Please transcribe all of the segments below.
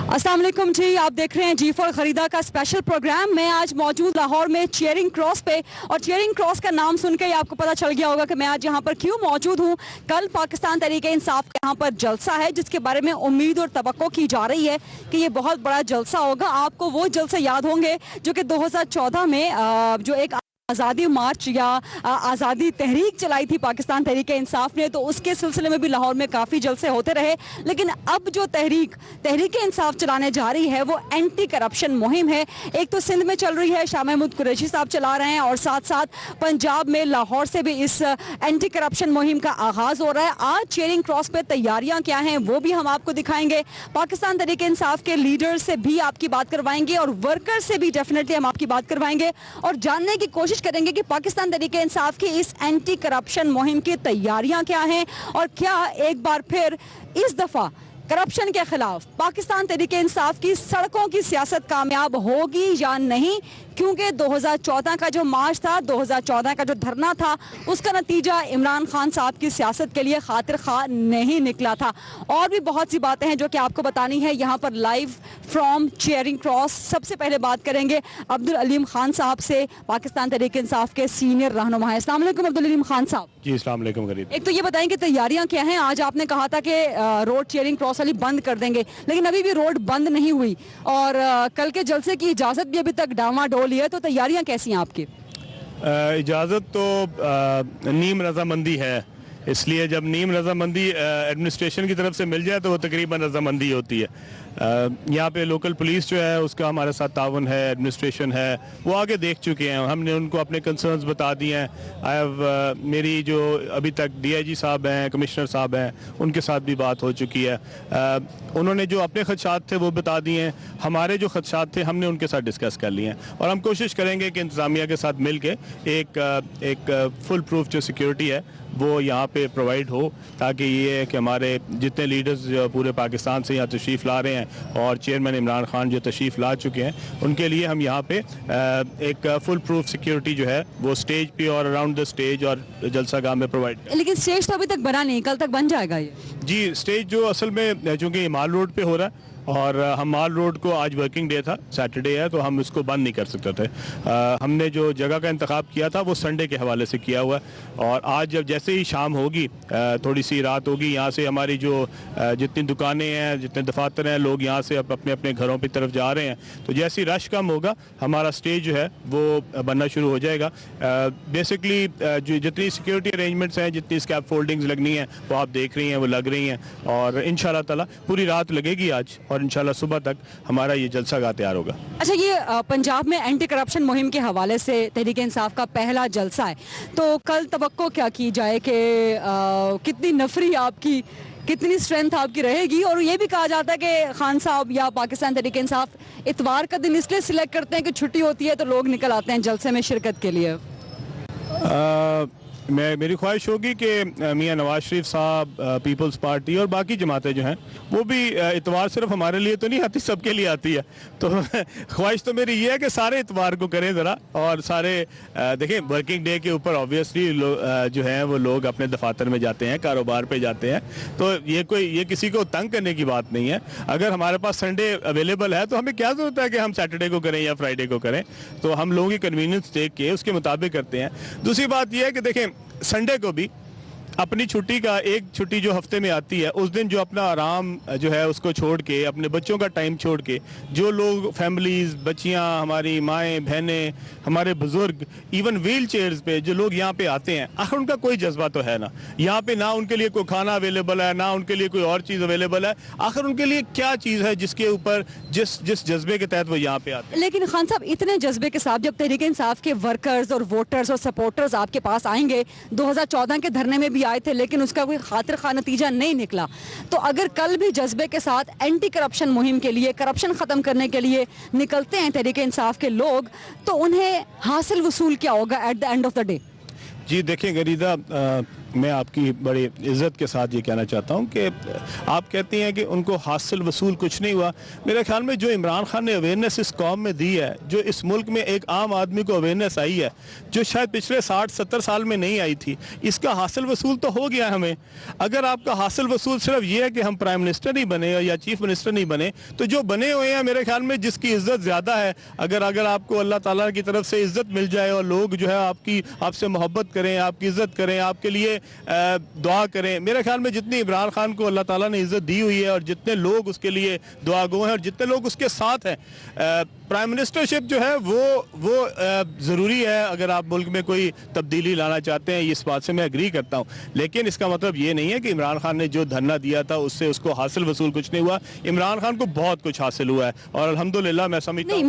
अस्सलाम वालेकुम जी, आप देख रहे हैं G4 खरीदा का स्पेशल प्रोग्राम। मैं आज मौजूद लाहौर में चेयरिंग क्रॉस पे, और चेयरिंग क्रॉस का नाम सुन के ही आपको पता चल गया होगा कि मैं आज यहाँ पर क्यों मौजूद हूँ। कल पाकिस्तान तहरीक इंसाफ का यहाँ पर जलसा है, जिसके बारे में उम्मीद और तवक्को की जा रही है कि ये बहुत बड़ा जलसा होगा। आपको वो जलसे याद होंगे जो कि 2014 में जो एक आज़ादी मार्च या आज़ादी तहरीक चलाई थी पाकिस्तान तहरीक इंसाफ ने, तो उसके सिलसिले में भी लाहौर में काफ़ी जलसे होते रहे। लेकिन अब जो तहरीक इंसाफ चलाने जा रही है वो एंटी करप्शन मुहिम है। एक तो सिंध में चल रही है, शाह महमूद कुरैशी साहब चला रहे हैं, और साथ साथ पंजाब में लाहौर से भी इस एंटी करप्शन मुहिम का आगाज़ हो रहा है। आज चेयरिंग क्रॉस पे तैयारियाँ क्या हैं वो भी हम आपको दिखाएंगे। पाकिस्तान तहरीक इंसाफ के लीडर से भी आपकी बात करवाएंगे, और वर्कर से भी डेफिनेटली हम आपकी बात करवाएंगे, और जानने की कोशिश करेंगे कि पाकिस्तान तहरीक इंसाफ की इस एंटी करप्शन मुहिम की तैयारियां क्या हैं, और क्या एक बार फिर इस दफा करप्शन के खिलाफ पाकिस्तान तहरीक इंसाफ की सड़कों की सियासत कामयाब होगी या नहीं। क्योंकि 2014 का जो मार्च था, 2014 का जो धरना था, उसका नतीजा इमरान खान साहब की सियासत के लिए खातिर खा नहीं निकला था। और भी बहुत सी बातें हैं जो कि आपको बतानी है यहाँ पर लाइव फ्रॉम चेयरिंग क्रॉस। सबसे पहले बात करेंगे अब्दुल अलीम खान साहब से, पाकिस्तान तहरीक इंसाफ के सीनियर रहनुमा हैं। अस्सलाम वालेकुम अब्दुल अलीम खान साहब। जी अस्सलाम वालेकुम गरीब। एक तो ये बताएं कि तैयारियां क्या हैं। आज आपने कहा था कि रोड चेयरिंग क्रॉस वाली बंद कर देंगे, लेकिन अभी भी रोड बंद नहीं हुई, और कल के जलसे की इजाज़त भी अभी तक डामाडोल है, तो तैयारियां कैसी हैं आपकी? इजाज़त तो नीम रजामंदी है, इसलिए जब नीम रजामंदी एडमिनिस्ट्रेशन की तरफ से मिल जाए तो वो तकरीबन रजामंदी होती है। यहाँ पे लोकल पुलिस जो है उसका हमारे साथ तावन है, एडमिनिस्ट्रेशन है, वो आगे देख चुके हैं। हमने उनको अपने कंसर्न्स बता दिए हैं। मेरी जो अभी तक DIG साहब हैं, कमिश्नर साहब हैं, उनके साथ भी बात हो चुकी है। उन्होंने जो अपने खदशात थे वो बता दिए हैं, हमारे जो खदशात थे हमने उनके साथ डिस्कस कर लिए हैं, और हम कोशिश करेंगे कि इंतज़ामिया के साथ मिल के एक फुल प्रूफ जो सिक्योरिटी है वो यहाँ पे प्रोवाइड हो, ताकि ये कि हमारे जितने लीडर्स पूरे पाकिस्तान से यहाँ तशरीफ़ ला रहे हैं और चेयरमैन इमरान खान जो तशरीफ़ ला चुके हैं, उनके लिए हम यहाँ पे एक फुल प्रूफ सिक्योरिटी जो है वो स्टेज पे और अराउंड द स्टेज और जलसा गाह में प्रोवाइड। लेकिन स्टेज तो अभी तक बना नहीं, कल तक बन जाएगा ये? जी, स्टेज जो असल में चूँकि माल रोड पे हो रहा है, और हम माल रोड को आज वर्किंग डे था, सैटरडे है, तो हम इसको बंद नहीं कर सकते थे। हमने जो जगह का इंतखाब किया था वो संडे के हवाले से किया हुआ है, और आज जब जैसे ही शाम होगी, थोड़ी सी रात होगी, यहाँ से हमारी जो जितनी दुकानें हैं, जितने दफातर हैं, लोग यहाँ से अपने अपने घरों की तरफ जा रहे हैं, तो जैसे ही रश कम होगा हमारा स्टेज जो है वो बनना शुरू हो जाएगा। बेसिकली जो जितनी सिक्योरिटी अरेंजमेंट्स हैं, जितनी स्कैप फोल्डिंग्स लगनी है वो आप देख रही हैं, वो लग रही हैं, और इंशाल्लाह ताला पूरी रात लगेगी आज, और इंशाल्लाह सुबह तक हमारा ये जलसा गाह तैयार होगा। अच्छा, ये पंजाब में एंटी करप्शन मुहिम के हवाले से तहरीक इंसाफ का पहला जलसा है, तो कल तवक्को क्या की जाए कि कितनी नफरी आपकी, कितनी स्ट्रेंथ आपकी रहेगी? और ये भी कहा जाता है कि खान साहब या पाकिस्तान तहरीक इंसाफ इतवार का दिन इसलिए सिलेक्ट करते हैं कि छुट्टी होती है तो लोग निकल आते हैं जलसे में शिरकत के लिए। मेरी ख्वाहिश होगी कि मियां नवाज शरीफ साहब, पीपल्स पार्टी और बाकी जमातें जो हैं वो भी, इतवार सिर्फ हमारे लिए तो नहीं आती, सबके लिए आती है, तो ख्वाहिश तो मेरी ये है कि सारे इतवार को करें ज़रा, और सारे देखें वर्किंग डे के ऊपर ऑब्वियसली जो हैं वो लोग अपने दफातर में जाते हैं, कारोबार पे जाते हैं, तो ये किसी को तंग करने की बात नहीं है। अगर हमारे पास संडे अवेलेबल है तो हमें क्या ज़रूरत है कि हम सैटरडे को करें या फ्राइडे को करें, तो हम लोगों की कन्वीनियंस देख के उसके मुताबिक करते हैं। दूसरी बात यह है कि देखें, संडे को भी अपनी छुट्टी का एक छुट्टी जो हफ्ते में आती है, उस दिन जो अपना आराम जो है उसको छोड़ के, अपने बच्चों का टाइम छोड़ के, जो लोग फैमिलीज, बच्चियां, हमारी माएँ बहनें, हमारे बुजुर्ग, इवन व्हील चेयर्स पे जो लोग यहाँ पे आते हैं, आखिर उनका कोई जज्बा तो है ना, यहाँ पे ना उनके लिए कोई खाना अवेलेबल है, ना उनके लिए कोई और चीज़ अवेलेबल है, आखिर उनके लिए क्या चीज़ है जिसके ऊपर जिस जज्बे के तहत वो यहाँ पे आते हैं। लेकिन खान साहब, इतने जज्बे के साथ जब तहरीक इंसाफ के वर्कर्स और वोटर्स और सपोर्टर्स आपके पास आएंगे, 2014 के धरने में भी भी आए थे लेकिन उसका कोई खातिर खा नतीजा नहीं निकला। तो अगर कल भी जज्बे के साथ एंटी करप्शन मुहिम के लिए, करप्शन ख़त्म करने के लिए निकलते हैं तहरीक इंसाफ के लोग, तो उन्हें हासिल वसूल क्या होगा at the end of the day? जी देखिए गरीदा, मैं आपकी बड़ी इज़्ज़त के साथ ये कहना चाहता हूँ कि आप कहती हैं कि उनको हासिल वसूल कुछ नहीं हुआ। मेरे ख्याल में जो इमरान खान ने अवेयरनेस इस कौम में दी है, जो इस मुल्क में एक आम आदमी को अवेयरनेस आई है, जो शायद पिछले 60-70 साल में नहीं आई थी, इसका हासिल वसूल तो हो गया हमें। अगर आपका हासिल वसूल सिर्फ ये है कि हम प्राइम मिनिस्टर नहीं बने या चीफ मिनिस्टर नहीं बने, तो जो बने हुए हैं मेरे ख्याल में जिसकी इज़्ज़त ज़्यादा है, अगर आपको अल्लाह ताला की तरफ से इज़्ज़त मिल जाए और लोग जो है आपसे मोहब्बत करें, आपकी इज़्ज़त करें, आपके लिए दुआ करें, मेरे ख्याल में जितनी इमरान खान को अल्लाह ताला ने इज़्ज़त दी हुई है और जितने लोग उसके लिए दुआ गो हैं और जितने लोग उसके साथ हैं, प्राइम मिनिस्टरशिप जो है वो ज़रूरी है अगर आप मुल्क में कोई तब्दीली लाना चाहते हैं। इस बात से मैं एग्री करता हूँ, लेकिन इसका मतलब ये नहीं है कि इमरान खान ने जो धरना दिया था उससे उसको हासिल वसूल कुछ नहीं हुआ। इमरान खान को बहुत कुछ हासिल हुआ है और अल्हम्दुलिल्लाह मैं समझता हूँ।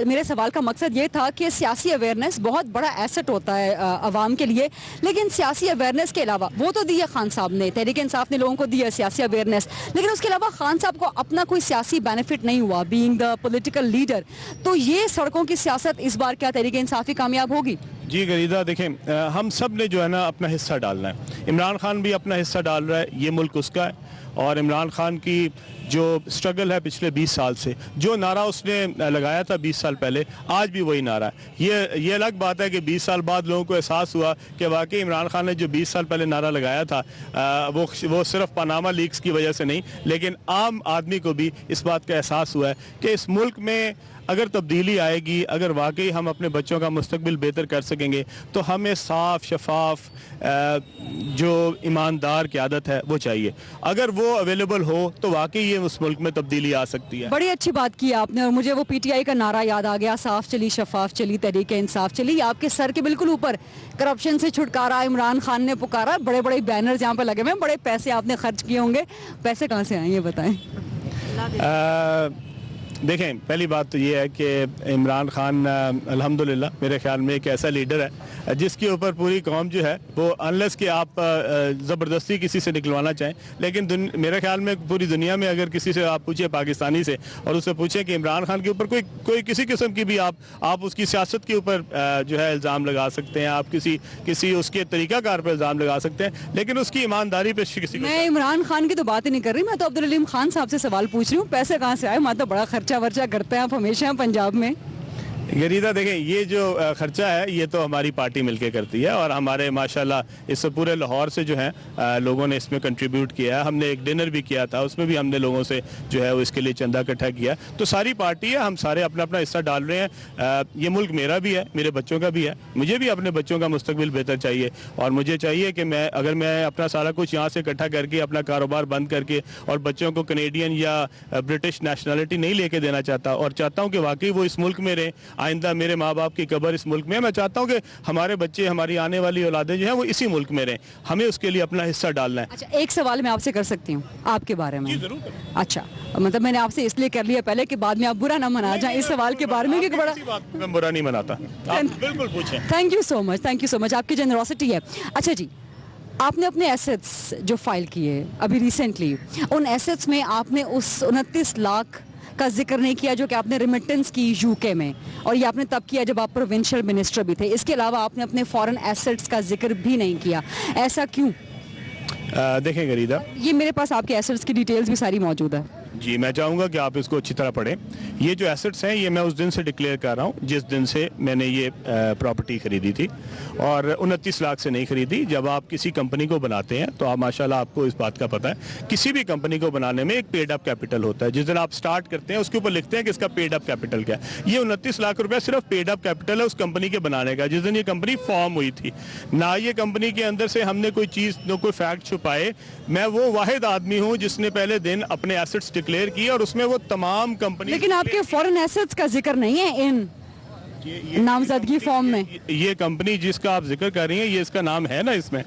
मेरे सवाल का मकसद ये था कि सियासी अवेयरनेस बहुत बड़ा एसेट होता है अवाम के लिए, लेकिन सियासी अवेयरनेस के अलावा वो तो दी है खान साहब ने, तहरीक इंसाफ ने लोगों को दी है सियासी अवेयरनेस, लेकिन उसके अलावा खान साहब को अपना कोई सियासी बेनिफिट नहीं हुआ बीइंग द पॉलिटिकल लीडर। तो ये सड़कों की सियासत इस बार क्या तहरीक इंसाफी कामयाब होगी? जी गरीदा, देखें हम सब ने जो है ना अपना हिस्सा डालना है। इमरान खान भी अपना हिस्सा डाल रहा है, ये मुल्क उसका है। और इमरान खान की जो स्ट्रगल है पिछले 20 साल से, जो नारा उसने लगाया था 20 साल पहले, आज भी वही नारा है। ये अलग बात है कि 20 साल बाद लोगों को एहसास हुआ कि वाकई इमरान खान ने जो 20 साल पहले नारा लगाया था वो सिर्फ पनामा लीक्स की वजह से नहीं, लेकिन आम आदमी को भी इस बात का एहसास हुआ है कि इस मुल्क में अगर तब्दीली आएगी, अगर वाकई हम अपने बच्चों का मुस्तकबिल बेहतर कर सकेंगे, तो हमें साफ शफाफ जो ईमानदार क़यादत है वो चाहिए। अगर वो अवेलेबल हो तो वाकई ये उस मुल्क में तब्दीली आ सकती है। बड़ी अच्छी बात की आपने और मुझे वो पीटीआई का नारा याद आ गया, साफ चली शफाफ चली तहरीक इंसाफ चली। आपके सर के बिल्कुल ऊपर करप्शन से छुटकारा इमरान खान ने पुकारा, बड़े बड़े बैनर्स यहाँ पर लगे हुए हैं, बड़े पैसे आपने खर्च किए होंगे, पैसे कहाँ से आए ये बताएं? देखें, पहली बात तो ये है कि इमरान खान अल्हम्दुलिल्लाह मेरे ख्याल में एक ऐसा लीडर है जिसके ऊपर पूरी कौम जो है वो, अनलेस कि आप ज़बरदस्ती किसी से निकलवाना चाहें, लेकिन मेरे ख्याल में पूरी दुनिया में अगर किसी से आप पूछे पाकिस्तानी से और उससे पूछें कि इमरान खान के ऊपर कोई किसी किस्म की भी आप उसकी सियासत के ऊपर जो है इल्ज़ाम लगा सकते हैं, आप किसी उसके तरीक़ाकार पर इल्ज़ाम लगा सकते हैं, लेकिन उसकी ईमानदारी पर किसी को। मैं इमरान खान की तो बात ही नहीं कर रही, मैं तो अब्दुल अलीम खान साहब से सवाल पूछ रही हूँ, पैसे कहाँ से आए? मतलब बड़ा खर्चा वर्चा करते हैं आप हमेशा पंजाब में। गरीदा, देखें ये जो खर्चा है ये तो हमारी पार्टी मिलके करती है और हमारे माशाल्लाह इस पूरे लाहौर से जो है लोगों ने इसमें कंट्रीब्यूट किया है। हमने एक डिनर भी किया था, उसमें भी हमने लोगों से जो है वो इसके लिए चंदा इकट्ठा किया। तो सारी पार्टी है, हम सारे अपना अपना हिस्सा डाल रहे हैं। ये मुल्क मेरा भी है, मेरे बच्चों का भी है, मुझे भी अपने बच्चों का मुस्तकबिल बेहतर चाहिए और मुझे चाहिए कि अगर मैं अपना सारा कुछ यहाँ से इकट्ठा करके अपना कारोबार बंद करके और बच्चों को कनेडियन या ब्रिटिश नेशनलिटी नहीं लेके देना चाहता और चाहता हूँ कि वाकई वो इस मुल्क में रहे, आइंदा मेरे माँ बाप की कब्र इस मुल्क में, मैं चाहता हूँ कि हमारे बच्चे, हमारी आने वाली औलादें जो हैं वो इसी मुल्क में रहें, हमें उसके लिए अपना हिस्सा डालना है। अच्छा, एक सवाल मैं आपसे कर सकती हूँ आपके बारे में? जी जरूर। अच्छा, मतलब मैंने आपसे इसलिए कर लिया पहले कि बाद में आप बुरा ना मना जाए इस सवाल के बारे में, क्योंकि बड़ा मैं बुरा नहीं मनाता, आप बिल्कुल पूछें। थैंक यू सो मच, आपकी जेनरोसिटी है। अच्छा जी, आपने अपने एसेट्स जो फाइल किए अभी रिसेंटली, उन एसेट्स में आपने उस 29 लाख का जिक्र नहीं किया जो कि आपने रिमिटेंस की यूके में, और ये आपने तब किया जब आप प्रोविंशियल मिनिस्टर भी थे। इसके अलावा आपने अपने फॉरेन एसेट्स का जिक्र भी नहीं किया, ऐसा क्यों? देखें गरीदा, ये मेरे पास आपके एसेट्स की डिटेल्स भी सारी मौजूद है। जी, मैं चाहूँगा कि आप इसको अच्छी तरह पढ़ें। ये जो एसेट्स हैं ये मैं उस दिन से डिक्लेयर कर रहा हूँ जिस दिन से मैंने ये प्रॉपर्टी ख़रीदी थी, और 29 लाख से नहीं ख़रीदी। जब आप किसी कंपनी को बनाते हैं तो आप माशाल्लाह आपको इस बात का पता है, किसी भी कंपनी को बनाने में एक पेड अप कैपिटल होता है। जिस दिन आप स्टार्ट करते हैं उसके ऊपर लिखते हैं कि इसका पेड अप कैपिटल क्या है। ये 29 लाख रुपया सिर्फ पेड अप कैपिटल है उस कंपनी के बनाने का, जिस दिन ये कंपनी फॉर्म हुई थी। ना ये कंपनी के अंदर से हमने कोई चीज़, कोई फैक्ट छुपाए। मैं वो वाहिद आदमी हूँ जिसने पहले दिन अपने एसेट्स डिक्लेयर किए और उसमें वो तमाम कंपनी। लेकिन आपके फॉरेन एसेट्स का जिक्र नहीं है इन नामजदगी फॉर्म में। ये कंपनी जिसका आप जिक्र कर रही हैं, ये इसका नाम है ना इसमें।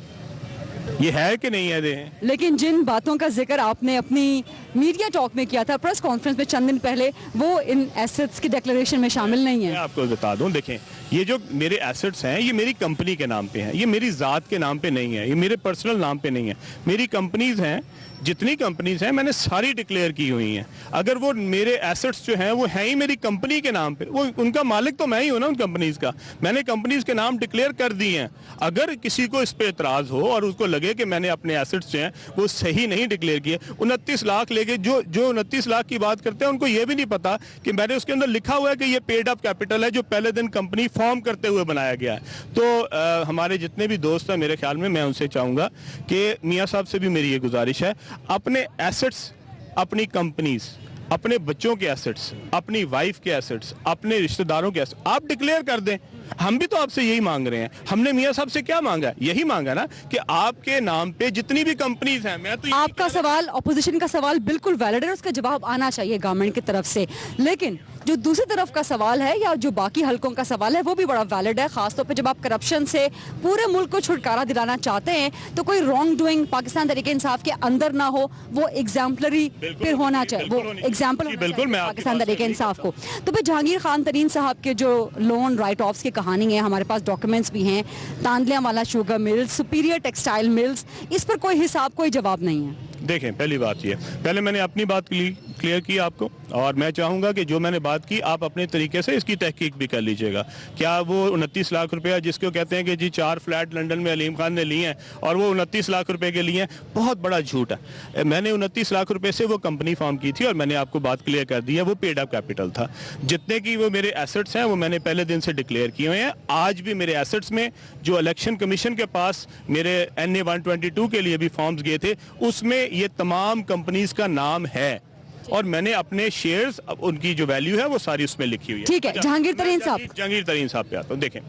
ये है कि नहीं है दे? लेकिन जिन बातों का जिक्र आपने अपनी मीडिया टॉक में किया था, प्रेस कॉन्फ्रेंस में चंद दिन पहले, वो इन एसेट्स की डिक्लेरेशन में शामिल नहीं मैं है। आपको बता दूं, देखें, ये जो मेरे एसेट्स हैं ये मेरी कंपनी के नाम पे हैं, ये मेरी ज़ात के नाम पे नहीं है, ये मेरे पर्सनल नाम पे नहीं है। मेरी कंपनीज हैं, जितनी कंपनीज हैं मैंने सारी डिक्लेयर की हुई हैं। अगर वो मेरे एसेट्स जो हैं वो हैं ही मेरी कंपनी के नाम पे, वो उनका मालिक तो मैं ही हूं ना उन कंपनीज का। मैंने कंपनीज के नाम डिक्लेयर कर दिए हैं। अगर किसी को इस पे एतराज हो और उसको लगे कि मैंने अपने एसेट्स जो हैं वो सही नहीं डिक्लेयर किए, 29 लाख लेके जो 29 लाख की बात करते हैं उनको ये भी नहीं पता कि मैंने उसके अंदर लिखा हुआ है कि ये पेड अप कैपिटल है जो पहले दिन कंपनी फॉर्म करते हुए बनाया गया है। तो हमारे जितने भी दोस्त हैं, मेरे ख्याल में मैं उनसे चाहूँगा कि मियाँ साहब से भी मेरी ये गुजारिश है, अपने एसेट्स, अपनी कंपनीज, अपने बच्चों के एसेट्स, अपनी वाइफ के एसेट्स, अपने रिश्तेदारों के एसेट्स आप डिक्लेयर कर दें। हम भी तो आपसे यही मांग रहे हैं। हमने मियाँ साहब से क्या मांगा है? यही मांगा ना कि आपके नाम पे जितनी भी कंपनीज हैं, मैं तो आपका सवाल, ऑपोजिशन का सवाल बिल्कुल वैलिड है, उसका जवाब आना चाहिए गवर्नमेंट की तरफ से। लेकिन जो दूसरी तरफ का सवाल है या जो बाकी हलकों का सवाल है वो भी बड़ा वैलिड है, खासतौर पे जब आप करप्शन से पूरे मुल्क को छुटकारा दिलाना चाहते हैं तो कोई रॉन्ग डूइंग पाकिस्तान तहरीक इंसाफ के अंदर ना हो, वो एग्जाम्पलरी फिर होना चाहिए, वो एग्जाम्पल पाकिस्तान तहरीक इंसाफ को। तो फिर जहांगीर खान तरीन साहब के जो लोन राइट ऑफ्स की कहानी है, हमारे पास डॉक्यूमेंट्स भी हैं, तांदलिया वाला sugar mills, superior textile mills, इस पर कोई हिसाब, कोई जवाब नहीं है। देखें, पहली बात ये, पहले मैंने अपनी बात क्लियर की आपको, और मैं चाहूँगा कि जो मैंने बात की आप अपने तरीके से इसकी तहकीक भी कर लीजिएगा। क्या वो 29 लाख रुपया जिसको कहते हैं कि जी 4 फ्लैट लंदन में अलीम खान ने लिए हैं और वो 29 लाख रुपए के लिए हैं, बहुत बड़ा झूठ है। मैंने 29 लाख रुपए से वो कंपनी फॉर्म की थी और मैंने आपको बात क्लियर कर दी है, वो पेड अप कैपिटल था। जितने की वो मेरे एसेट्स हैं वो मैंने पहले दिन से डिक्लेयर किए हुए हैं। आज भी मेरे एसेट्स में जो इलेक्शन कमीशन के पास मेरे NA 122 के लिए भी फॉर्म्स गए थे, उसमें ये तमाम कंपनीज का नाम है और मैंने अपने शेयर्स, उनकी जो वैल्यू है वो सारी उसमें लिखी हुई है। ठीक है, जहांगीर तरीन साहब, जहांगीर तरीन साहब पे आता हूँ। देखें,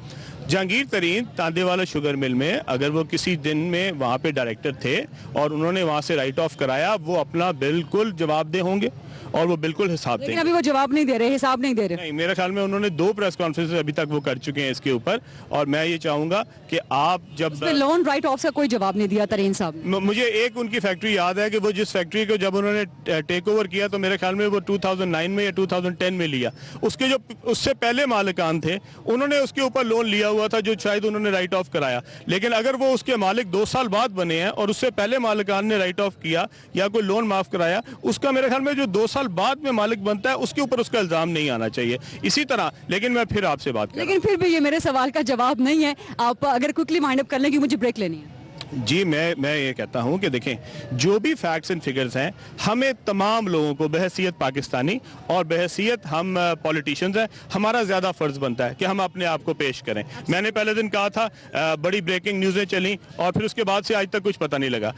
जहांगीर तरीन तांदेवाला शुगर मिल में अगर वो किसी दिन में वहाँ पे डायरेक्टर थे और उन्होंने वहाँ से राइट ऑफ कराया, वो अपना बिल्कुल जवाबदेह होंगे और वो बिल्कुल हिसाब देंगे। लेकिन अभी वो जवाब नहीं दे रहे, हिसाब नहीं दे रहे। नहीं, मेरे ख्याल में उन्होंने 2 प्रेस कॉन्फ्रेंस अभी तक वो कर चुके हैं इसके ऊपर, और मैं ये चाहूंगा कि आप जब लोन राइट ऑफ का कोई जवाब नहीं दिया तरीन साहब ने। मुझे एक उनकी फैक्ट्री याद है कि वो जिस फैक्ट्री को जब उन्होंने टेक ओवर किया तो मेरे ख्याल में वो 2009 में या 2010 में लिया, उसके जो उससे पहले मालिकान थे उन्होंने उसके ऊपर लोन लिया हुआ था जो शायद उन्होंने राइट ऑफ कराया। लेकिन अगर वो उसके मालिक 2 साल बाद बने हैं और उससे पहले मालिकान ने राइट ऑफ किया या कोई लोन माफ कराया, उसका मेरे ख्याल में जो 2 साल बाद में मालिक बनता है उसके ऊपर उसका इल्जाम नहीं आना चाहिए। इसी तरह, लेकिन मैं फिर आपसे बात कर, लेकिन फिर भी ये मेरे सवाल का जवाब नहीं है। आप अगर क्विकली माइंड अप कर लें कि मुझे ब्रेक लेनी है। जी, मैं ये कहता हूं कि देखें, जो भी फैक्ट्स एंड फिगर्स हैं, हमें तमाम लोगों को बहैसियत पाकिस्तानी और बहैसियत हम पॉलिटिशियंस हैं, हमारा ज़्यादा फ़र्ज़ बनता है कि हम अपने आप को पेश करें। मैंने पहले दिन कहा था बड़ी ब्रेकिंग न्यूज़ें चली और फिर उसके बाद से आज तक कुछ पता नहीं लगा।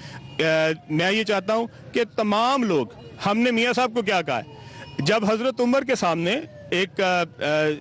मैं ये चाहता हूँ कि तमाम लोग, हमने मियाँ साहब को क्या कहा है, जब हज़रत उमर के सामने एक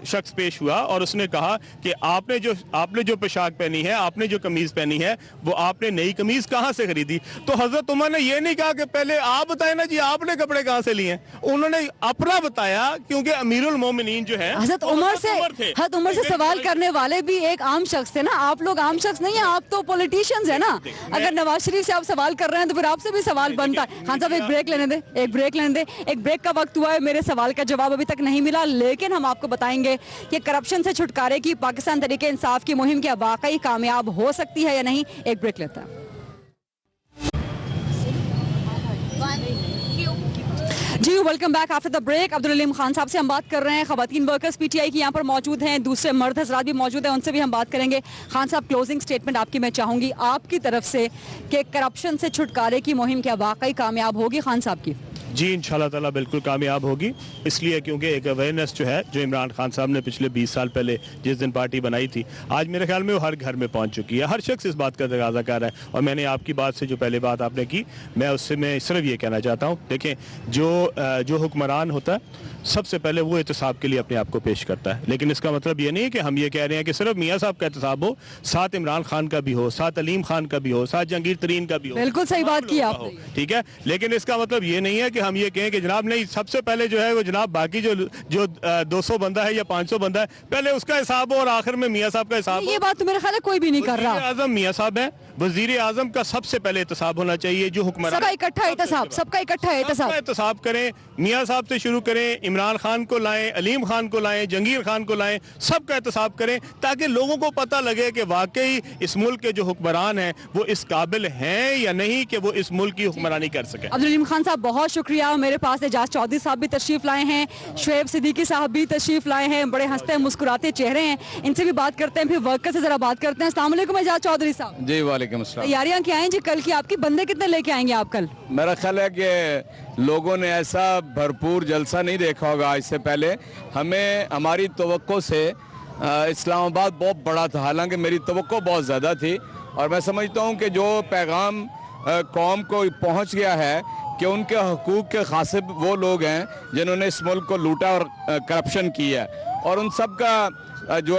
शख्स पेश हुआ और उसने कहा कि आपने जो पोशाक पहनी है, आपने जो कमीज पहनी है, वो आपने नई कमीज कहाँ से खरीदी? तो हजरत उमर ने ये नहीं कहा कि पहले आप बताएं ना जी आपने कपड़े कहाँ से लिए, उन्होंने अपना बताया, क्योंकि अमीरुल मोमिनीन जो है हजरत उमर से सवाल करने वाले भी एक आम शख्स थे ना। आप लोग आम शख्स नहीं है, आप तो पॉलिटिशियंस है ना। अगर नवाज शरीफ से आप सवाल कर रहे हैं तो फिर आपसे भी सवाल बनता है। खान साहब, एक ब्रेक लेने दे, एक ब्रेक का वक्त हुआ है। मेरे सवाल का जवाब अभी तक नहीं मिला, लेकिन हम आपको बताएंगे कि करप्शन से छुटकारे की पाकिस्तान तहरीक इंसाफ की मुहिम क्या वाकई कामयाब हो सकती है या नहीं। एक ब्रेक लेता है। जी, welcome back after the break. Abdul Aleem Khan sahab से हम बात कर रहे हैं। खवातीन वर्कर्स पीटीआई की यहाँ पर मौजूद हैं, दूसरे मर्द हजरात भी मौजूद हैं, उनसे भी हम बात करेंगे। खान साहब, क्लोजिंग स्टेटमेंट आपकी मैं चाहूंगी आपकी तरफ से कि करप्शन से छुटकारे की मुहिम क्या वाकई कामयाब होगी? खान साहब की जी, इंशाल्लाह ताला बिल्कुल कामयाब होगी, इसलिए क्योंकि एक अवेयरनेस जो है, जो इमरान खान साहब ने पिछले 20 साल पहले जिस दिन पार्टी बनाई थी, आज मेरे ख्याल में वो हर घर में पहुंच चुकी है। हर शख्स इस बात का तकाजा कर रहा है। और मैंने आपकी बात से जो पहले बात आपने की, मैं उससे मैं सिर्फ ये कहना चाहता हूँ, देखें, जो हुक्मरान होता है सबसे पहले वो एहतसाब के लिए अपने आप को पेश करता है, लेकिन इसका मतलब ये नहीं है कि हम ये कह रहे हैं कि सिर्फ मियाँ साहब का एहतसाब हो, साथ इमरान खान का भी हो, साथ अलीम खान का भी हो, साथ जहांगीर तरीन का भी हो। बिल्कुल सही बात की आपने, ठीक है, लेकिन इसका मतलब ये नहीं है कि हम ये कहें कि जनाब नहीं, सबसे पहले जो है वो जनाब बाकी जो 200 बंदा है या 500 बंदा है, पहले उसका हिसाब हो और आखिर में मियाँ साहब का हिसाब हो। ये बात तो मेरे ख्याल है कोई भी नहीं कर रहा। वज़ीर आज़म मियाँ साहब है, वज़ीर आज़म का सबसे पहले एहतसाब होना चाहिए। जो हुक्मरान सबका इकट्ठा एहतसाब, सबका इकट्ठा एहतसाब। एहतसाब करें, मियाँ साहब से शुरू करें, इमरान खान को लाएं, अलीम खान को लाएं, जंगीर खान को लाएं, सबका एहतसाब करें ताकि लोगों को पता लगे कि वाकई इस मुल्क के जो हुक्मरान हैं वो इस काबिल हैं या नहीं कि वो इस मुल्क की हुक्मरानी कर सके। अब्दुल अलीम खान साहब बहुत शुक्रिया। मेरे पास एजाज चौधरी साहब भी तशरीफ लाए हैं, शुएब सिद्दीकी साहब भी तशरीफ लाए हैं, बड़े हंसते मुस्कुराते चेहरे हैं। इनसे भी बात करते हैं, फिर वर्कर से जरा बात करते हैं। अस्सलाम वालेकुम एजाज चौधरी साहब। जी वालेकुम अस्सलाम। तैयारियां क्या हैं जी कल की आपकी? बंदे कितने लेके आएंगे आप कल? मेरा ख्याल है कि लोगों ने ऐसा भरपूर जलसा नहीं देखा होगा इससे पहले। हमें हमारी तवक्को से इस्लामाबाद बहुत बड़ा था, हालांकि मेरी तवक्को बहुत ज़्यादा थी और मैं समझता हूँ कि जो पैगाम कौम को पहुँच गया है कि उनके हकूक़ के खासिब वो लोग हैं जिन्होंने इस मुल्क को लूटा और करप्शन की है, और उन सब का जो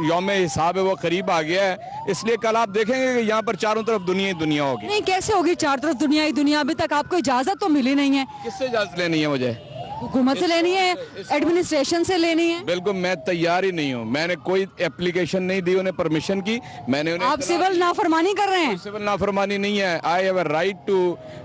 यौम हिसाब है वो करीब आ गया है। इसलिए कल आप देखेंगे कि यहाँ पर चारों तरफ दुनिया ही दुनिया होगी। नहीं, कैसे होगी चारों तरफ दुनिया ही दुनिया? अभी तक आपको इजाजत तो मिली नहीं है। किससे इजाज़त लेनी है मुझे? हुकूमत से लेनी है, एडमिनिस्ट्रेशन से लेनी है? बिल्कुल, मैं तैयार ही नहीं हूँ। मैंने कोई एप्लीकेशन नहीं दी उन्हें परमिशन की। मैंने उन्हें आप सिविल नाफरमानी कर रहे हैं? सिविल नाफरमानी नहीं है। I have a right to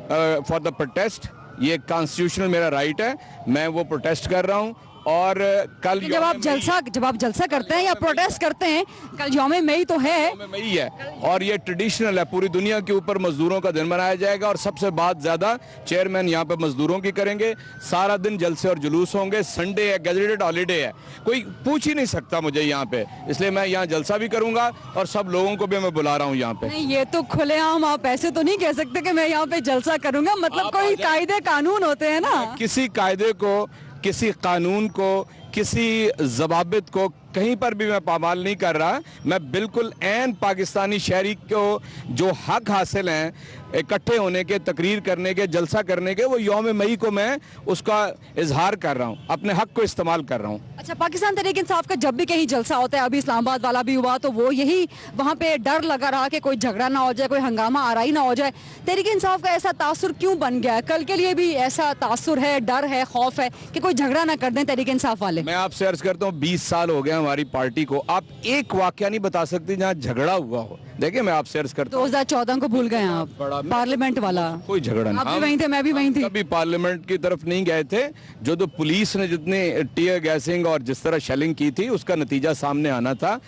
for the protest. ये कॉन्स्टिट्यूशनल मेरा राइट है, मैं वो प्रोटेस्ट कर रहा हूँ। और कल जब आप जलसा करते हैं या प्रोटेस्ट करते हैं, कल यौम मई तो है, यौम मई है और ये ट्रेडिशनल है। पूरी दुनिया के ऊपर मजदूरों का दिन मनाया जाएगा और सबसे बात ज्यादा चेयरमैन यहाँ पे मजदूरों की करेंगे। सारा दिन जलसे और जुलूस होंगे। संडे है, गैजेटेड हॉलीडे है, कोई पूछ ही नहीं सकता मुझे यहाँ पे, इसलिए मैं यहाँ जलसा भी करूंगा और सब लोगों को भी मैं बुला रहा हूँ यहाँ पे। नहीं, ये तो खुलेआम आप ऐसे तो नहीं कह सकते कि मैं यहाँ पे जलसा करूंगा। मतलब कोई कायदे कानून होते हैं ना। किसी कायदे को, किसी कानून को, किसी जवाबित को कहीं पर भी मैं पामाल नहीं कर रहा। मैं बिल्कुल ऐन पाकिस्तानी शहरी को जो हक हासिल हैं इकट्ठे होने के, तकरीर करने के, जलसा करने के, वो यौम मई को मैं उसका इजहार कर रहा हूँ, अपने हक को इस्तेमाल कर रहा हूँ। अच्छा, पाकिस्तान तहरीक इंसाफ का जब भी कहीं जलसा होता है, अभी इस्लामाबाद वाला भी हुआ, तो वो यही वहाँ पे डर लगा रहा कि कोई झगड़ा ना हो जाए, कोई हंगामा आराई ना हो जाए। तहरीक इंसाफ का ऐसा तासुर क्यों बन गया है? कल के लिए भी ऐसा तासुर है, डर है, खौफ है कि कोई झगड़ा ना कर दें तहरीक इंसाफ वाले? मैं आपसे अर्ज करता हूँ, 20 साल हो गए हमारी पार्टी को, आप एक वाकया नहीं बता सकती जहाँ झगड़ा हुआ हो। देखिए, मैं आपसे अर्ज करता हूँ, 2014 को भूल गए आप, पार्लियामेंट वाला कोई झगड़ा नहीं। आप भी वहीं थे, मैं भी वहीं थी। कभी पार्लियामेंट की तरफ नहीं गए थे। जो तो पुलिस ने जितने टीयर गैसिंग और जिस तरह शेलिंग की थी उसका नतीजा सामने आना था।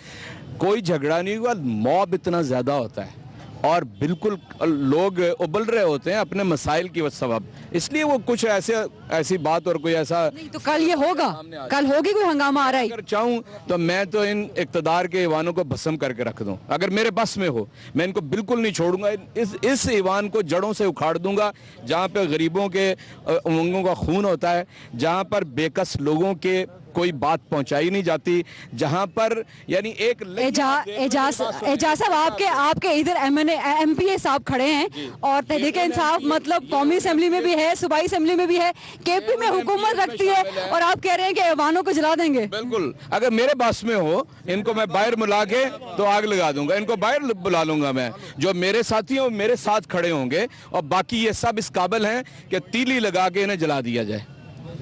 कोई झगड़ा नहीं हुआ। मॉब इतना ज्यादा होता है और बिल्कुल लोग उबल रहे होते हैं अपने मसाइल की सबब, इसलिए वो कुछ ऐसी बात और कोई ऐसा नहीं। तो कल ये होगा, कल होगी कोई हंगामा आ रहा है? अगर चाहूं तो मैं तो इन इक्तदार के ईवानों को भस्म करके रख दूं, अगर मेरे बस में हो। मैं इनको बिल्कुल नहीं छोड़ूंगा। इस ईवान को जड़ों से उखाड़ दूंगा, जहां पे गरीबों के उमंगों का खून होता है, जहां पर बेकस लोगों के कोई बात पहुंचाई नहीं जाती, जहां पर यानी एक एजाज साहब, आपके इधर MPA साहब खड़े हैं और तहरीक इंसाफ मतलब कौमी असेंबली में भी है, सूबाई असेंबली में भी है, KP में हुकूमत रखती है, और आप कह रहे हैं कि ऐवानों को जला देंगे? बिल्कुल, अगर मेरे बस में हो इनको मैं बाहर बुला के तो आग लगा दूंगा। इनको बाहर बुला लूंगा मैं, जो मेरे साथी हैं मेरे साथ खड़े होंगे, और बाकी ये सब इस काबिल हैं कि तीली लगा के इन्हें जला दिया जाए।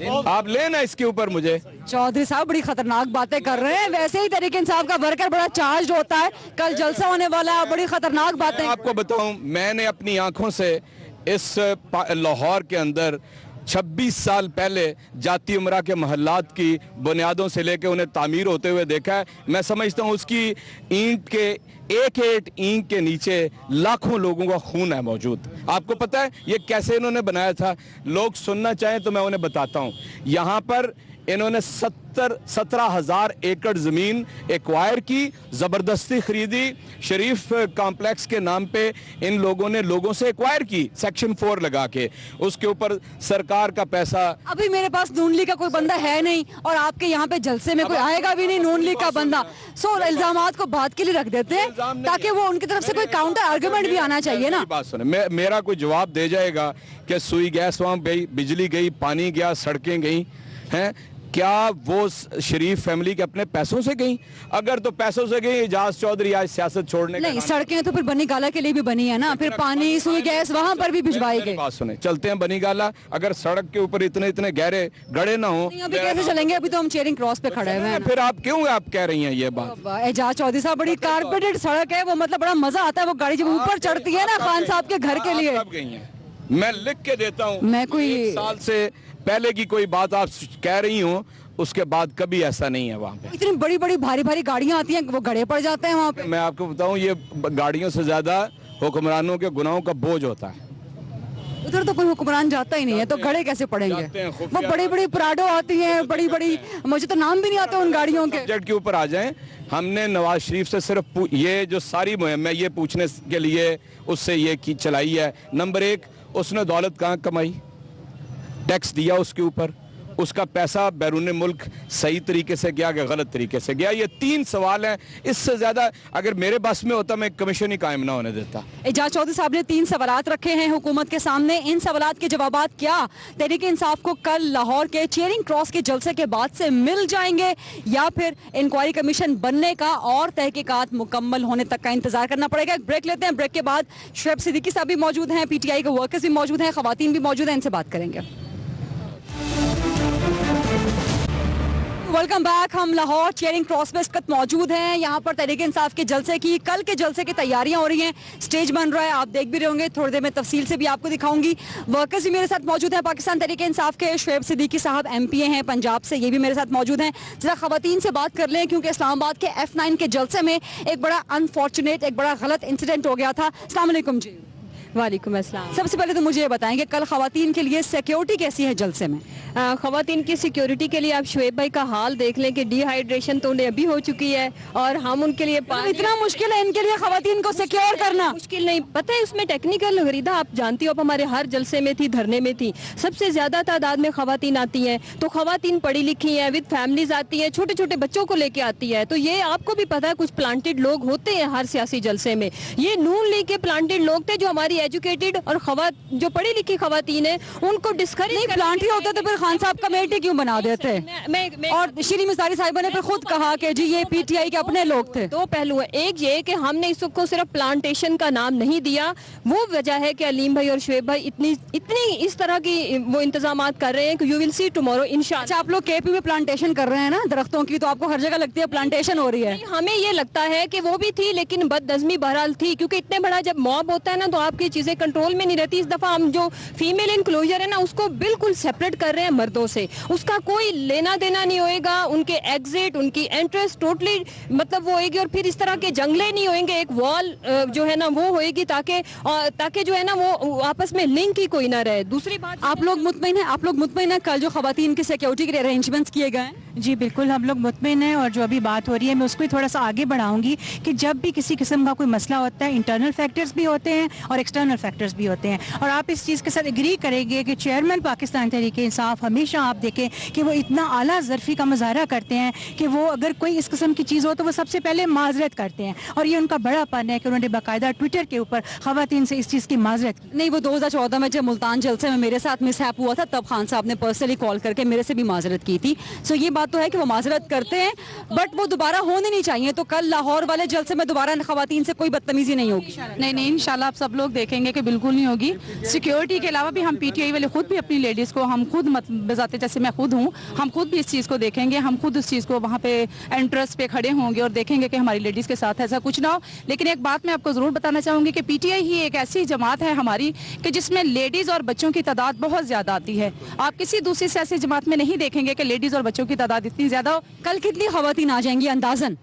आप लेना इसके ऊपर मुझे। चौधरी साहब बड़ी खतरनाक बातें कर रहे हैं। वैसे ही तहरीक इंसाफ का वर्कर बड़ा चार्ज होता है, कल जलसा होने वाला है, बड़ी खतरनाक बातें। आपको बताऊं, मैंने अपनी आंखों से इस लाहौर के अंदर 26 साल पहले जाती उमरा के महल्लात की बुनियादों से लेकर उन्हें तामीर होते हुए देखा है। मैं समझता हूँ उसकी ईंट के एक ईंट के नीचे लाखों लोगों का खून है मौजूद। आपको पता है ये कैसे इन्होंने बनाया था? लोग सुनना चाहें तो मैं उन्हें बताता हूँ। यहाँ पर इन्होंने 17,000 एकड़ जमीन एक्वायर की, जबरदस्ती खरीदी, शरीफ कॉम्प्लेक्स के नाम पे इन लोगों ने लोगों से एक्वायर की, सेक्शन 4 लगा के, उसके ऊपर सरकार का पैसा। अभी मेरे पास नून लीग का कोई बंदा है नहीं और आपके यहाँ पे जलसे में कोई आएगा भी नहीं नून लीग का बंदा। सो इल्जामात को बात के लिए रख देते हैं ताकि वो उनकी तरफ से कोई काउंटर आर्गुमेंट भी आना चाहिए ना। बात सुने, मेरा कोई जवाब दे जाएगा कि सुई गैस वहां गई, बिजली गई, पानी गया, सड़कें गई हैं। क्या वो शरीफ फैमिली के अपने पैसों से गई? अगर तो पैसों से गई, एजाज चौधरी आज सियासत छोड़ने नहीं, सड़कें तो फिर बनी गाला के लिए भी बनी है ना, फिर पानी सुई गैस वहां पर भी भिजवाई गई। बात सुने, चलते हैं बनी गाला। अगर सड़क के ऊपर इतने इतने गहरे गड़े ना हो, अभी कैसे चलेंगे? अभी तो हम चेयरिंग क्रॉस पे खड़े हुए हैं। फिर आप क्यों आप कह रही हैं ये बात? एजाज चौधरी साहब, बड़ी कारपेटेड सड़क है वो, मतलब बड़ा मजा आता है वो गाड़ी जब ऊपर चढ़ती है ना खान साहब के घर के लिए। कब गई हैं? मैं लिख के देता हूँ। मैं कोई 1 साल से पहले की कोई बात आप कह रही हो, उसके बाद कभी ऐसा नहीं है वहाँ पे। इतनी बड़ी बड़ी भारी भारी गाड़ियां आती हैं, वो गड़े पड़ जाते हैं वहाँ पे। मैं आपको बताऊं, ये गाड़ियों से ज्यादा हुक्मरानों के गुनाहों का बोझ होता है। उधर तो कोई हुक्मरान जाता ही नहीं है, तो गड़े कैसे पड़ेंगे? वो बड़ी बड़ी प्राडो आती हैं, बड़ी बड़ी, मुझे तो नाम भी नहीं आते उन गाड़ियों के। सब्जेक्ट के ऊपर आ जाएं। हमने नवाज शरीफ से सिर्फ ये जो सारी मुहिम है ये पूछने के लिए उससे ये की चलाई है। नंबर 1, उसने दौलत कहाँ कमाई? टैक्स दिया उसके ऊपर? उसका पैसा बैरून मुल्क सही तरीके से गया कि गलत तरीके से गया? ये 3 सवाल हैं। इससे ज्यादा अगर मेरे बस में होता मैं कमीशन ही कायम ना होने देता। एजाज चौधरी साहब ने 3 सवालात रखे हैं हुकूमत के सामने। इन सवालात के जवाबात क्या तहरीक इंसाफ को कल लाहौर के चेयरिंग क्रॉस के जलसे के बाद से मिल जाएंगे, या फिर इंक्वायरी कमीशन बनने का और तहकीकात मुकम्मल होने तक का इंतजार करना पड़ेगा? एक ब्रेक लेते हैं। ब्रेक के बाद शुएब सिद्दीकी साहब भी मौजूद हैं, PTI के वर्कर्स भी मौजूद हैं, खवातीन भी मौजूद हैं, इनसे बात करेंगे। Welcome back. हम लाहौर चेयरिंग क्रॉस पे इस वक्त मौजूद हैं। यहाँ पर तहरीक इंसाफ के जलसे की, कल के जलसे की तैयारियां हो रही हैं, स्टेज बन रहा है, आप देख भी रहे होंगे। थोड़ी देर में तफसील से भी आपको दिखाऊंगी। वर्कर्स भी मेरे साथ मौजूद हैं। पाकिस्तान तहरीक इंसाफ के शुएब सिद्दीकी साहब MPA हैं पंजाब से, ये भी मेरे साथ मौजूद हैं। जरा खवातीन से बात कर लें, क्योंकि इस्लामाबाद के F9 के जलसे में एक बड़ा अनफॉर्चुनेट, एक बड़ा गलत इंसिडेंट हो गया था। अस्सलाम वालेकुम जी। वालेकुम अस्सलाम। सबसे पहले तो मुझे ये बताएंगे कल खवातीन के लिए सिक्योरिटी कैसी है जलसे में? खवातीन की सिक्योरिटी के लिए आप शुएब भाई का हाल देख लें कि डिहाइड्रेशन तो उन्हें अभी हो चुकी है, और हम उनके लिए पानी, इतना मुश्किल है इनके लिए खवातीन को सिक्योर करना? मुश्किल नहीं, पता है उसमें टेक्निकल गरीदा आप जानती हो, आप हमारे हर जलसे में थी, धरने में थी, सबसे ज्यादा तादाद में खवातीन आती हैं। तो खवातीन पढ़ी लिखी हैं, विद फैमिलीज आती हैं, छोटे छोटे बच्चों को लेके आती है। तो ये आपको भी पता है कुछ प्लांटेड लोग होते हैं हर सियासी जलसे में। ये नून लीग के प्लांटेड लोग थे जो हमारी एजुकेटेड और जो पढ़ी लिखी खवातीन है उनको डिस्करेज नहीं प्लांट ही होते तो फिर खान साहब कमेटी क्यों बना देते? और शीरी मिज़ारी साहिबा ने फिर खुद कहा कि जी ये PTI के अपने लोग थे। 2 पहलू है। एक ये कि हमने इसको सिर्फ प्लांटेशन का नाम नहीं दिया, वो वजह है कि अलीम भाई और शुएब भाई इतनी इस तरह की वो इंतजाम कर रहे हैं कि यू विल सी टुमारो इंशाल्लाह। अच्छा, आप लोग KP में प्लांटेशन कर रहे हैं ना दरख्तों की, तो आपको हर जगह लगती है प्लांटेशन हो रही है? हमें ये लगता है कि वो भी थी, लेकिन बदनज़मी बहरहाल थी, क्योंकि इतने बड़ा जब मॉब होता है ना तो आपकी चीजें कंट्रोल में नहीं रहती। इस दफा हम जो फीमेल इंक्लोजर है ना उसको बिल्कुल सेपरेट कर रहे हैं मर्दों से, उसका कोई लेना देना नहीं होएगा। उनके एग्जिट, उनकी एंट्रेंस टोटली मतलब वो होएगी, और फिर इस तरह के जंगले नहीं होंगे। एक वॉल जो है ना वो होएगी, ताकि जो है ना वो आपस में लिंक ही कोई ना रहे। दूसरी बात, आप लोग मुतमईन हैं? आप लोग मुतमईन हैं कल जो खवातीन की सिक्योरिटी के अरेंजमेंट्स किए गए हैं? जी बिल्कुल, हम लोग मुतमईन हैं। और जो अभी बात हो रही है मैं उसको ही थोड़ा सा आगे बढ़ाऊंगी कि जब भी किसी किस्म का कोई मसला होता है, इंटरनल फैक्टर्स भी होते हैं और एक्सटर्नल फैक्टर्स भी होते हैं। और आप इस चीज़ के साथ एग्री करेंगे कि चेयरमैन पाकिस्तान तहरीक इंसाफ हमेशा आप देखें कि वो इतना आला ज़रफ़ी का मुजाहरा करते हैं कि वो अगर कोई इस किस्म की चीज़ हो तो वो सबसे पहले माजरत करते हैं, और ये उनका बड़ापन है कि उन्होंने बाकायदा ट्विटर के ऊपर खवातीन से इस चीज़ की माजरत की। नहीं, वो 2014 में जब मुल्तान जलसे में मेरे साथ मिसहैप हुआ था तब खान साहब ने पर्सनली कॉल करके मेरे से भी माजरत की थी। सो ये बात तो है कि वो माजरत करते हैं, बट वो दोबारा होने नहीं चाहिए। तो कल लाहौर वाले जलसे में दोबारा खवातीन से कोई बदतमीजी नहीं होगी? नहीं, इंशाल्लाह आप सब लोग देखेंगे कि बिल्कुल नहीं होगी। सिक्योरिटी के अलावा भी हम PTI वाले खुद भी अपनी लेडीज़ को, हम खुद बजाते जैसे मैं खुद हूँ, हम खुद भी इस चीज़ को देखेंगे। हम खुद उस चीज़ को वहाँ पे एंट्रेंस पे खड़े होंगे और देखेंगे कि हमारी लेडीज़ के साथ ऐसा कुछ ना हो। लेकिन एक बात मैं आपको ज़रूर बताना चाहूँगी कि PTI ही एक ऐसी जमात है हमारी कि जिसमें लेडीज़ और बच्चों की तादाद बहुत ज़्यादा आती है। आप किसी दूसरी सियासी जमात में नहीं देखेंगे कि लेडीज़ और बच्चों की तादाद इतनी ज़्यादा हो। कल कितनी खवातीन आ जाएंगी अंदाजन?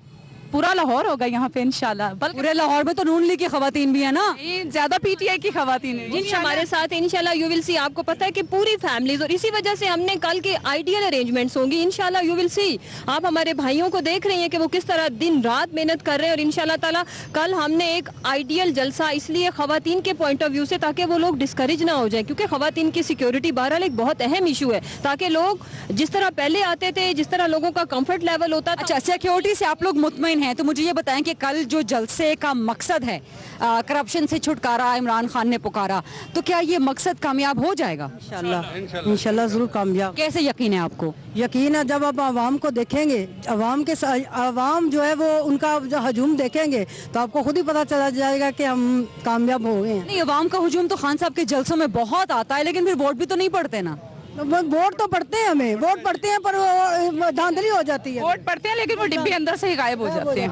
पूरा लाहौर होगा यहाँ पे इंशाल्लाह। पूरे लाहौर में तो नून लीग की खवातीन भी है ना? ज्यादा PTI की खवातीन है जिन हमारे साथ इंशाल्लाह यू विल सी। आपको पता है कि पूरी फैमिलीज, और इसी वजह से हमने कल के आइडियल अरेंजमेंट्स होंगी इंशाल्लाह यू विल सी। आप हमारे भाइयों को देख रही हैं कि वो किस तरह दिन रात मेहनत कर रहे हैं, और इंशाल्लाह ताला कल हमने एक आइडियल जलसा इसलिए खवातीन के पॉइंट ऑफ व्यू से, ताकि वो लोग डिस्करेज ना हो जाए, क्योंकि खवातीन की सिक्योरिटी बहरहाल एक बहुत अहम इशू है, ताकि लोग जिस तरह पहले आते थे, जिस तरह लोगों का कंफर्ट लेवल होता था। अच्छा, सिक्योरिटी से आप लोग मुतमईन यकीन है तो मुझे ये बताएं कि कल जो जलसे का मकसद है करप्शन से छुटकारा इमरान खान ने पुकारा, तो क्या ये मकसद कामयाब हो जाएगा? इंशाल्लाह जरूर कामयाब। कैसे यकीन है आपको? यकीन है जब आप आवाम को देखेंगे, आवाम जो है वो उनका जो हजूम देखेंगे तो आपको खुद ही पता चला जाएगा कि हम कामयाब हो गए हैं। नहीं, अवाम का हुजूम तो खान साहब के जलसों में बहुत आता है, लेकिन फिर वोट भी तो नहीं पड़ते ना। वोट तो पड़ते हैं, हमें वोट पड़ते हैं पर वो धांधली हो जाती है। वोट पड़ते हैं लेकिन वो डिब्बे अंदर से ही गायब हो जाते हैं।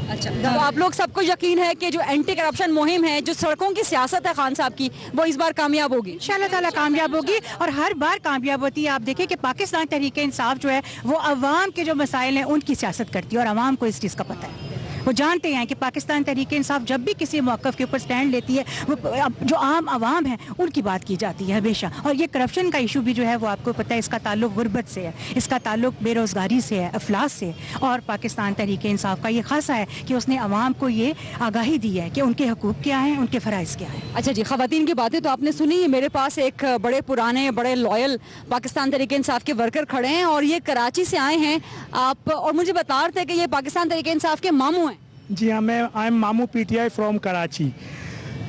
अच्छा, तो आप लोग सबको यकीन है कि जो एंटी करप्शन मुहिम है, जो सड़कों की सियासत है खान साहब की, वो इस बार कामयाब होगी? इंशाल्लाह ताला कामयाब होगी और हर बार कामयाब होती है। आप देखिए कि पाकिस्तान तहरीक इंसाफ जो है वो अवाम के जो मसाइल हैं उनकी सियासत करती है और अवाम को इस चीज़ का पता है। वो जानते हैं कि पाकिस्तान तहरीक इंसाफ जब भी किसी मौक़िफ़ के ऊपर स्टैंड लेती है, वो जो आम आवाम है उनकी बात की जाती है हमेशा। और ये करप्शन का इशू भी जो है वो आपको पता है, इसका ताल्लुक गुर्बत से है, इसका ताल्लुक बेरोज़गारी से है, अफलास से। और पाकिस्तान तहरीक इंसाफ का ये खासा है कि उसने अवाम को ये आगाही दी है कि उनके हकूक़ क्या हैं, उनके फ़राइज़ क्या हैं। अच्छा जी, ख़वातीन की बातें तो आपने सुनी। मेरे पास एक बड़े पुराने बड़े लॉयल पाकिस्तान तहरीक इंसाफ के वर्कर खड़े हैं और ये कराची से आए हैं आप, और मुझे बता रहे थे कि ये पाकिस्तान तहरीक इंसाफ के मामू हैं। जी हाँ, मैं आई एम मामू पीटीआई फ्रॉम कराची।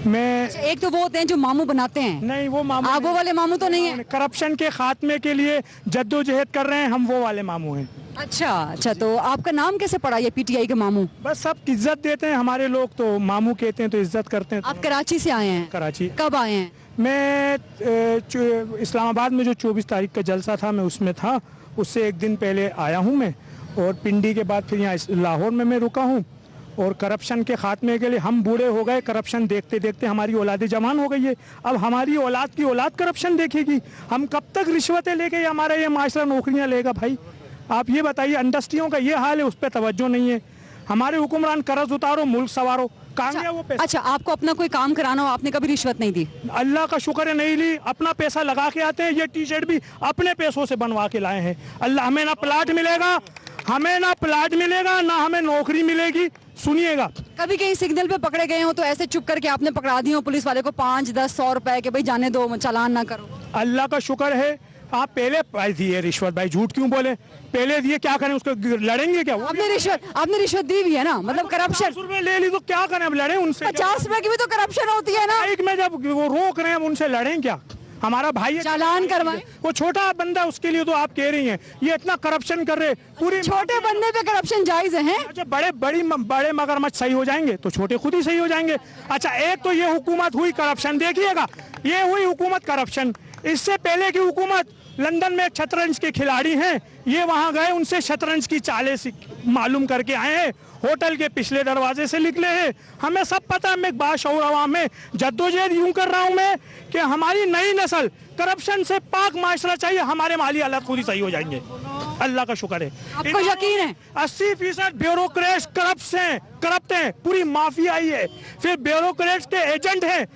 मैं अच्छा, एक तो वो होते हैं जो मामू बनाते हैं, नहीं, वो मामू आप वो वाले मामू तो नहीं है? करप्शन के खात्मे के लिए जद्दोजहद कर रहे हैं, हम वो वाले मामू हैं। अच्छा, तो आपका नाम कैसे पड़ा ये पीटीआई के मामू? बस सब इज्जत देते हैं हमारे लोग, तो मामू कहते हैं तो इज्जत करते हैं। आप कराची से आए हैं? कराची। कब आए हैं? मैं इस्लामाबाद में जो 24 तारीख का जलसा था मैं उसमें था, उससे एक दिन पहले आया हूँ मैं, और पिंडी के बाद फिर यहाँ लाहौर में मैं रुका हूँ। और करप्शन के खात्मे के लिए हम बूढ़े हो गए, करप्शन देखते देखते हमारी औलाद जवान हो गई है। अब हमारी औलाद की औलाद करप्शन देखेगी, हम कब तक रिश्वतें लेके हमारा ये माशरा नौकरियां लेगा? भाई आप ये बताइए, इंडस्ट्रियों का ये हाल है, उस पर तवज्जो नहीं है। हमारे हुक्मरान कर्ज उतारो, मुल्क सवारो, कहाँ गया वो पैसा? अच्छा, आपको अपना कोई काम कराना हो, आपने कभी रिश्वत नहीं दी? अल्लाह का शुक्र है नहीं ली, अपना पैसा लगा के आते हैं। ये टी शर्ट भी अपने पैसों से बनवा के लाए हैं। अल्लाह, हमें ना प्लाट मिलेगा, ना हमें नौकरी मिलेगी। सुनिएगा, कभी कहीं सिग्नल पे पकड़े गए हो तो ऐसे चुप करके आपने पकड़ा दिए हो पुलिस वाले को 5-10-100 रुपए के भाई जाने दो, चालान ना करो? अल्लाह का शुक्र है आप पहले दिए रिश्वत, भाई झूठ क्यों बोले? पहले दिए, क्या करें उसको? लड़ेंगे क्या? आपने रिश्वत दी भी है ना, मतलब करप्शन। 50 रुपए ले ली तो क्या करें? अब लड़े उनसे? 50 रुपए की भी तो करप्शन होती है ना। एक में जब वो रोक रहे हैं, उनसे लड़ें क्या? हमारा भाई है, चालान करवाएं। वो छोटा बंदा, उसके लिए तो आप कह रही हैं ये इतना करप्शन कर रहे पूरी। छोटे बंदे पे करप्शन जायज है? अच्छा, बड़े मगरमच्छ सही हो जाएंगे तो छोटे खुद ही सही हो जाएंगे। अच्छा, एक तो ये हुकूमत हुई करप्शन, देखिएगा ये हुई हुकूमत करप्शन। इससे पहले की हुकूमत लंदन में एक शतरंज के खिलाड़ी हैं, ये वहां गए, उनसे शतरंज की चालें मालूम करके आए हैं, होटल के पिछले दरवाजे से निकले हैं। हमें सब पता है, मैं बाशऊर अवाम में जद्दोजहद यूं कर रहा हूं मैं कि हमारी नई नस्ल करप्शन से पाक माशरा चाहिए, हमारे माली हालात खुद ही सही हो जाएंगे। अल्लाह का शुक्र है। आपको यकीन है? 80% ब्यूरोक्रेट्स करप्ट हैं, पूरी माफिया ही है। फिर ब्यूरोक्रेट्स के एजेंट हैं,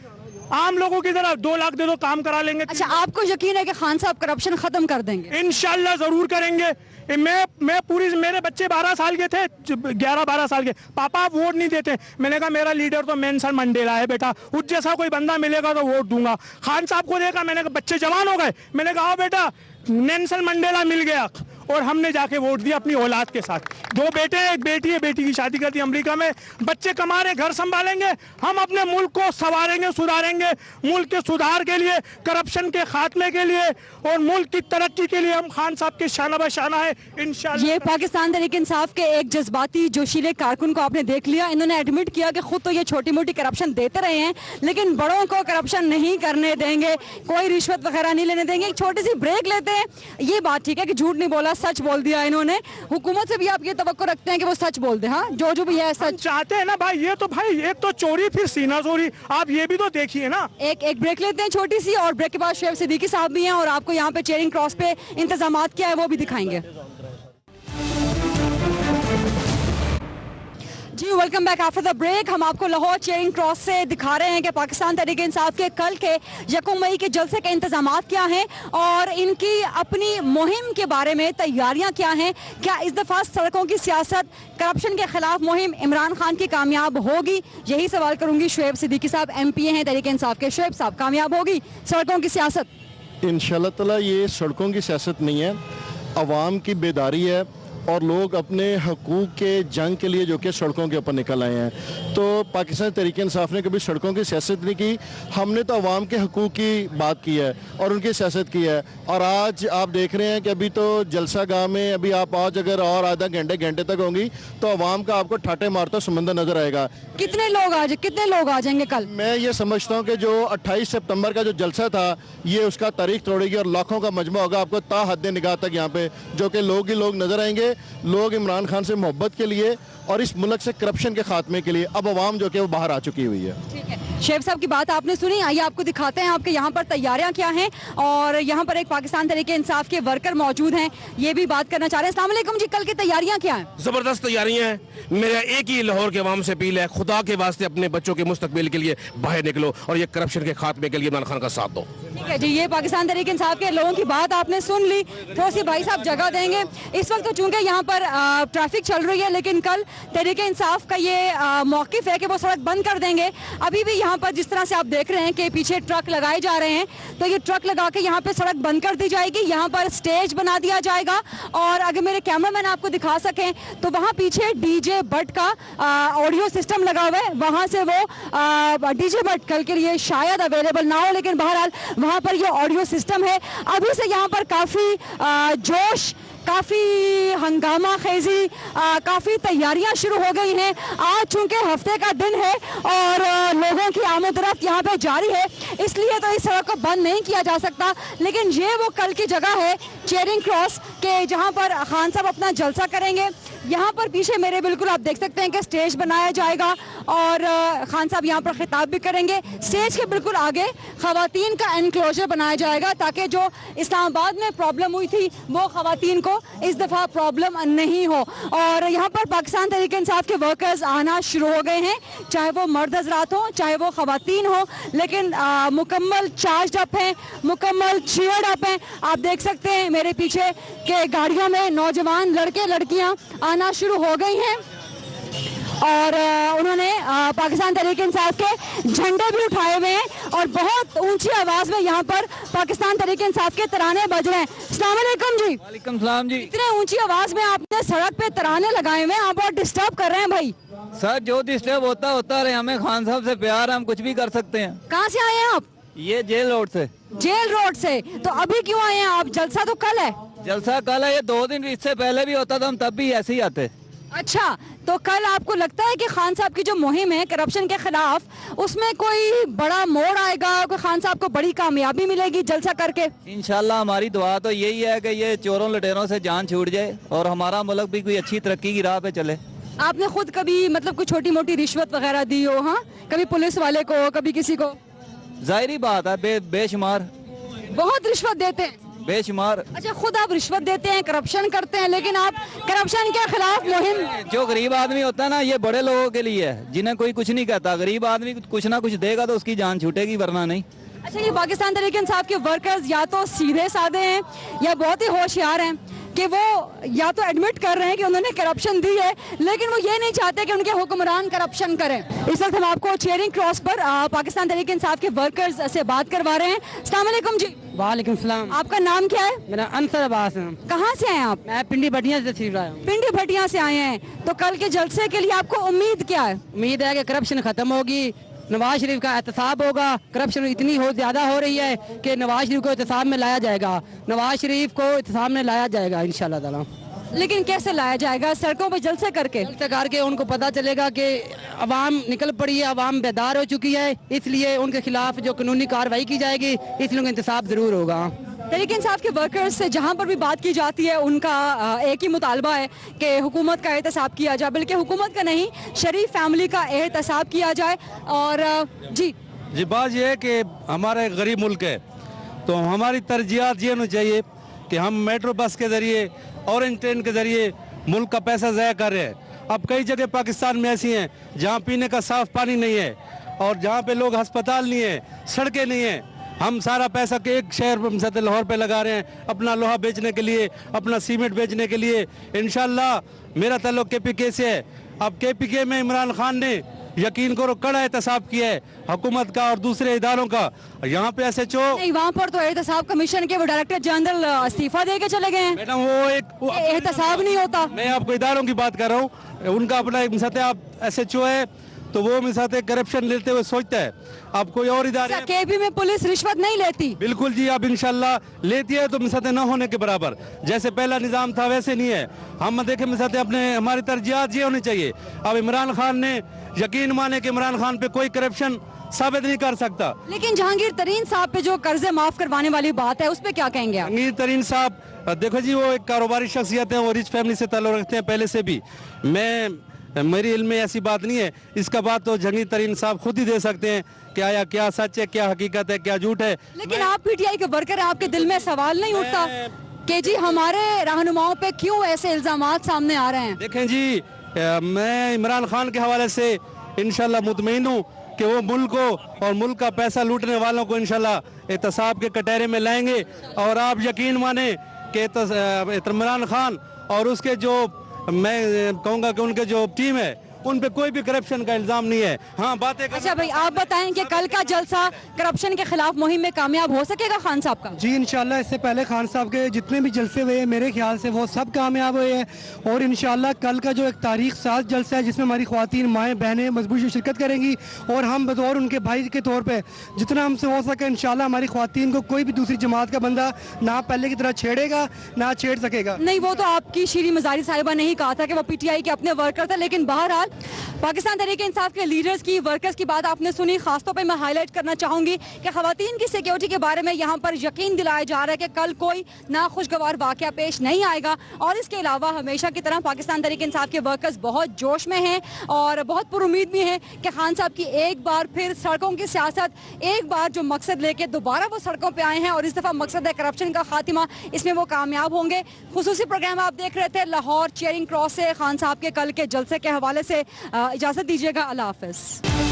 आम लोगों की तरह 2 लाख दे दो काम करा लेंगे। अच्छा, आपको यकीन है कि खान साहब करप्शन खत्म कर देंगे? इंशाल्लाह जरूर करेंगे। मैं पूरी, मेरे बच्चे 12 साल के थे, 11-12 साल के, पापा आप वोट नहीं देते। मैंने कहा मेरा लीडर तो नेल्सन मंडेला है बेटा, उस जैसा कोई बंदा मिलेगा तो वोट दूंगा। खान साहब को देखा, मैंने कहा बच्चे जवान हो गए, मैंने कहा आओ बेटा नेल्सन मंडेला मिल गया, और हमने जाके वोट दिया अपनी औलाद के साथ। 2 बेटे हैं, एक बेटी है, बेटी की शादी कर दी अमेरिका में, बच्चे कमा रहे, घर संभालेंगे, हम अपने मुल्क को संवारेंगे, सुधारेंगे। मुल्क के सुधार के लिए, करप्शन के खात्मे के लिए और मुल्क की तरक्की के लिए हम खान साहब के शाना बशाना है इंशाल्लाह। ये पाकिस्तान तहरीक इंसाफ के एक जज्बाती जोशीले कारकुन को आपने देख लिया, इन्होंने एडमिट किया कि खुद तो ये छोटी मोटी करप्शन देते रहे हैं, लेकिन बड़ों को करप्शन नहीं करने देंगे, कोई रिश्वत वगैरह नहीं लेने देंगे। एक छोटी सी ब्रेक लेते हैं। ये बात ठीक है कि झूठ नहीं बोला, सच बोल दिया इन्होंने। हुकूमत से भी आप ये तवक्को रखते हैं कि वो सच बोल दे? हाँ, जो भी है सच चाहते हैं ना भाई। ये तो भाई एक तो चोरी, फिर सीना चोरी, आप ये भी तो देखिए ना। एक ब्रेक लेते हैं छोटी सी, और ब्रेक के बाद शुएब सिद्दीकी साहब भी हैं और आपको यहाँ पे चेयरिंग क्रॉस पे इंतजामात क्या है वो भी दिखाएंगे। जी, welcome back after the break. हम आपको लाहौर चेयरिंग क्रॉस से दिखा रहे हैं कि पाकिस्तान तहरीक इंसाफ के कल के 1 मई के जलसे के इंतजामात क्या हैं और इनकी अपनी मुहिम के बारे में तैयारियां क्या हैं। क्या इस दफ़ा सड़कों की सियासत, करप्शन के खिलाफ मुहिम इमरान खान की कामयाब होगी? यही सवाल करूंगी। शुएब सिद्दीकी साहब MP हैं तहरीक इंसाफ के। शुएब साहब, कामयाब होगी सड़कों की सियासत? इंशाल्लाह ताला ये सड़कों की सियासत नहीं है, अवाम की बेदारी है, और लोग अपने हकूक़ के जंग के लिए जो कि सड़कों के ऊपर निकल आए हैं। तो पाकिस्तान तहरीक इंसाफ ने कभी सड़कों की सियासत नहीं की, हमने तो अवाम के हकूक़ की बात की है और उनकी सियासत की है। और आज आप देख रहे हैं कि अभी तो जलसा गाह में अभी आप आज अगर और आधा घंटे तक होंगी तो अवाम का आपको ठाटे मारता समंदर नजर आएगा। कितने लोग आ जाएंगे कल? मैं ये समझता हूँ कि जो 28 सितंबर का जो जलसा था ये उसका तारीख तोड़ेगी और लाखों का मजमा होगा आपको ता हद निगाह तक यहाँ पे, जो कि लोग ही लोग नजर आएंगे। लोग इमरान खान से मोहब्बत के लिए और इस मुल्क से करप्शन के खात्मे के लिए अब अवाम जो कि वो बाहर आ चुकी हुई है। ठीक है, शेख साहब की बात आपने सुनी, आइए आपको दिखाते हैं आपके यहाँ पर तैयारियां क्या हैं। और यहाँ पर एक पाकिस्तान तहरीक इंसाफ के वर्कर मौजूद हैं, ये भी बात करना चाह रहे हैं। अस्सलाम वालेकुम जी, कल की तैयारियां क्या हैं? जबरदस्त तैयारियां हैं। मेरा एक ही लाहौर के अवाम से अपील है, खुदा के वास्ते अपने बच्चों के मुस्तकबिल के लिए बाहर निकलो और ये करप्शन के खात्मे के लिए इमरान खान का साथ दो। ठीक है जी, ये पाकिस्तान तहरीक इंसाफ के लोगों की बात आपने सुन ली। थोड़ी सी भाई साहब जगह देंगे। इस वक्त तो चूंकि यहाँ पर ट्रैफिक चल रही है, लेकिन कल तहरीक इंसाफ का ये मौकिफ है कि वो सड़क बंद कर देंगे। अभी भी यहाँ पर जिस तरह से आप देख रहे हैं कि पीछे ट्रक लगाए जा रहे हैं, तो ये ट्रक लगा के यहाँ पे सड़क बंद कर दी जाएगी। यहाँ पर स्टेज बना दिया जाएगा और अगर मेरे कैमरामैन आपको दिखा सकें तो वहाँ पीछे डीजे बट का ऑडियो सिस्टम लगा हुआ है। वहाँ से वो डीजे बट कल के लिए शायद अवेलेबल ना हो, लेकिन बहरहाल वहाँ पर ये ऑडियो सिस्टम है। अभी से यहाँ पर काफ़ी जोश, काफ़ी हंगामा खेजी, काफ़ी तैयारियां शुरू हो गई हैं। आज चूंकि हफ्ते का दिन है और लोगों की आमद-ओ-रफ्त यहाँ पे जारी है, इसलिए तो इस सड़क को बंद नहीं किया जा सकता। लेकिन ये वो कल की जगह है चेयरिंग क्रॉस के, जहाँ पर खान साहब अपना जलसा करेंगे। यहाँ पर पीछे मेरे बिल्कुल आप देख सकते हैं कि स्टेज बनाया जाएगा और खान साहब यहाँ पर खिताब भी करेंगे। स्टेज के बिल्कुल आगे खवातीन का एनक्लोजर बनाया जाएगा ताकि जो इस्लामाबाद में प्रॉब्लम हुई थी वो खवातीन को इस दफ़ा प्रॉब्लम नहीं हो। और यहाँ पर पाकिस्तान तहरीक इंसाफ के वर्कर्स आना शुरू हो गए हैं, चाहे वो मर्द हजरात हों चाहे वो खवातीन हो, लेकिन मुकम्मल चार्ज अप हैं, मुकम्मल चीयर्ड अप हैं। आप देख सकते हैं मेरे पीछे के गाड़ियों में नौजवान लड़के लड़कियाँ आना शुरू हो गई हैं और उन्होंने पाकिस्तान तहरीक इंसाफ के झंडे भी उठाए हुए हैं और बहुत ऊंची आवाज में यहाँ पर पाकिस्तान तहरीक इंसाफ के तराने बज रहे हैं। अस्सलाम वालेकुम जी। वालेकुम सलाम जी। इतने ऊंची आवाज में आपने सड़क पे तराने लगाए हुए हैं, आप बहुत डिस्टर्ब कर रहे हैं भाई। सर जो डिस्टर्ब होता रहे, हमें खान साहब से प्यार है, हम कुछ भी कर सकते हैं। कहाँ से आए हैं आप? ये जेल रोड से। जेल रोड से? तो अभी क्यों आए हैं आप? जलसा तो कल है। जलसा कल है, ये 2 दिन इससे पहले भी होता था, हम तब भी ऐसे ही आते। अच्छा, तो कल आपको लगता है कि खान साहब की जो मुहिम है करप्शन के खिलाफ, उसमें कोई बड़ा मोड़ आएगा, कि खान साहब को बड़ी कामयाबी मिलेगी जलसा करके? इंशाल्लाह हमारी दुआ तो यही है कि ये चोरों लुटेरों से जान छूट जाए और हमारा मुल्क भी कोई अच्छी तरक्की की राह पे चले। आपने खुद कभी मतलब कोई छोटी मोटी रिश्वत वगैरह दी हो? हाँ, कभी पुलिस वाले को, कभी किसी को? जाहिर बात है, बेशुमार। बहुत रिश्वत देते हैं? बेशुमार। अच्छा, खुद आप रिश्वत देते हैं, करप्शन करते हैं, लेकिन आप करप्शन के खिलाफ मुहिम? जो गरीब आदमी होता है ना, ये बड़े लोगों के लिए है, जिन्हें कोई कुछ नहीं कहता। गरीब आदमी कुछ ना कुछ देगा तो उसकी जान छूटेगी, वरना नहीं। अच्छा, ये पाकिस्तान तहरीक इंसाफ के वर्कर्स या तो सीधे साधे हैं या बहुत ही होशियार हैं कि वो या तो एडमिट कर रहे हैं कि उन्होंने करप्शन दी है, लेकिन वो ये नहीं चाहते कि उनके हुक्मरान करप्शन करें। इस वक्त हम आपको चेयरिंग क्रॉस पर पाकिस्तान तहरीक इंसाफ के वर्कर्स से बात करवा रहे हैं। अस्सलाम वालेकुम जी। वालेकुम सलाम। आपका नाम क्या है? मेरा अंसर अब्बास है। कहाँ से आए हैं आप? मैं पिंडी भटिया से सीख रहा हूँ। पिंडी भटिया से आए हैं, तो कल के जलसे के लिए आपको उम्मीद क्या है? उम्मीद है कि करप्शन खत्म होगी, नवाज शरीफ का एहतसाब होगा। करप्शन इतनी ज्यादा हो रही है कि नवाज शरीफ को एहतसाब में लाया जाएगा, नवाज शरीफ को एहतसाब में लाया जाएगा इंशाल्लाह ताला। लेकिन कैसे लाया जाएगा? सड़कों पर जलसे करके? जलसे करके उनको पता चलेगा कि अवाम निकल पड़ी है, अवाम बेदार हो चुकी है, इसलिए उनके खिलाफ जो कानूनी कार्रवाई की जाएगी, इसलिए उनका इंतसाब जरूर होगा। तहरीक इंसाफ के वर्कर्स से जहाँ पर भी बात की जाती है, उनका एक ही मुतालबा है कि हुकूमत का एहतसाब किया जाए, बल्कि हुकूमत का नहीं, शरीफ फैमिली का एहतसाब किया जाए। और जी बात यह है कि हमारा एक गरीब मुल्क है, तो हमारी तरजीहात ये होनी चाहिए कि हम मेट्रो बस के ज़रिए, ऑरेंज ट्रेन के ज़रिए मुल्क का पैसा ज़ाया कर रहे हैं। अब कई जगह पाकिस्तान में ऐसी हैं जहाँ पीने का साफ़ पानी नहीं है और जहाँ पे लोग अस्पताल नहीं है, सड़कें नहीं हैं। हम सारा पैसा के एक शहर से लाहौर पे लगा रहे हैं, अपना लोहा बेचने के लिए, अपना सीमेंट बेचने के लिए। इंशाल्लाह मेरा ताल्लुक KPK से है। अब KPK में इमरान खान ने यकीन करो कड़ा एहतसाब किया है हुकूमत का और दूसरे इदारों का। यहाँ पे SHO नहीं, वहाँ पर तो एहतसाब कमीशन के वो डायरेक्टर जनरल इस्तीफा दे के चले गए हैं। मैडम वो एहतसाब नहीं होता। मैं आपको इदारों की बात कर रहा हूँ, उनका अपना एक मिसाते आप SHO है तो वो मिसाते करप्शन लेते हुए सोचता है। आप कोई और इदारे केबी में पुलिस रिश्वत नहीं लेती? बिल्कुल जी, अब इंशाल्लाह लेती है तो मिसाते न होने के बराबर, जैसे पहला निजाम था वैसे नहीं है। हम देखें मिसाते अपने हमारी तरजीहात ये होनी चाहिए। अब इमरान खान ने यकीन माने कि इमरान खान पे कोई करप्शन साबित नहीं कर सकता, लेकिन जहांगीर तरीन साहब पे जो कर्जे माफ करवाने वाली बात है उस पे क्या कहेंगे आप? जहांगीर तरीन साहब देखो जी, वो एक कारोबारी शख्सियत है, वो रिच फैमिली से ताल्लुक रखते हैं पहले से भी। मेरी इल्म में ऐसी बात नहीं है, इसका बात तो जहांगीर तरीन साहब खुद ही दे सकते हैं कि आया क्या सच है, क्या हकीकत है, क्या झूठ है। लेकिन आप PTI के वर्कर हैं, आपके दिल में सवाल नहीं उठता कि जी हमारे रहनुमाओं पे क्यों ऐसे इल्जामात सामने आ रहे हैं? देखें जी, मैं इमरान खान के हवाले से इंशाल्लाह मुतमईन हूँ कि वो मुल्क को और मुल्क का पैसा लूटने वालों को इंशाल्लाह एहतसाब के कटहरे में लाएंगे। और आप यकीन माने कि इमरान खान और उसके जो मैं कहूँगा कि उनके जो टीम है उन पे कोई भी करप्शन का इल्जाम नहीं है। हाँ बातें अच्छा भाई, आप बताएं कि कल का जलसा करप्शन के खिलाफ मुहिम में कामयाब हो सकेगा खान साहब का? जी इंशाल्लाह, इससे पहले खान साहब के जितने भी जलसे हुए हैं मेरे ख्याल से वो सब कामयाब हुए हैं। और इंशाल्लाह कल का जो एक तारीख साज जलसा है जिसमें हमारी ख्वातीन माएँ बहनें मजबूत से शिरकत करेंगी और हम बतौर उनके भाई के तौर पर जितना हमसे हो सके इंशाल्लाह हमारी ख्वातीन को कोई भी दूसरी जमात का बंदा ना पहले की तरह छेड़ेगा ना छेड़ सकेगा। नहीं, वो तो आपकी शीरी मजारी साहिबा ने ही कहा था कि वो PTI के अपने वर्कर थे। लेकिन बहरहाल पाकिस्तान तहरीक इंसाफ के लीडर्स की, वर्कर्स की बात आपने सुनी। खासतौर पे मैं हाईलाइट करना चाहूंगी कि खवातीन की सिक्योरिटी के बारे में यहाँ पर यकीन दिलाया जा रहा है कि कल कोई नाखुशगवार वाकया पेश नहीं आएगा। और इसके अलावा हमेशा की तरह पाकिस्तान तहरीक इंसाफ के वर्कर्स बहुत जोश में हैं और बहुत पुरुमीद भी हैं कि खान साहब की एक बार फिर सड़कों की सियासत, एक बार जो मकसद लेके दोबारा वो सड़कों पर आए हैं और इस दफ़ा मकसद है करप्शन का खात्मा, इसमें वो कामयाब होंगे। खुसूसी प्रोग्राम आप देख रहे थे लाहौर चेयरिंग क्रॉस से खान साहब के कल के जलसे के हवाले से। इजाज़त दीजिएगा, अल्लाह हाफ़िज़।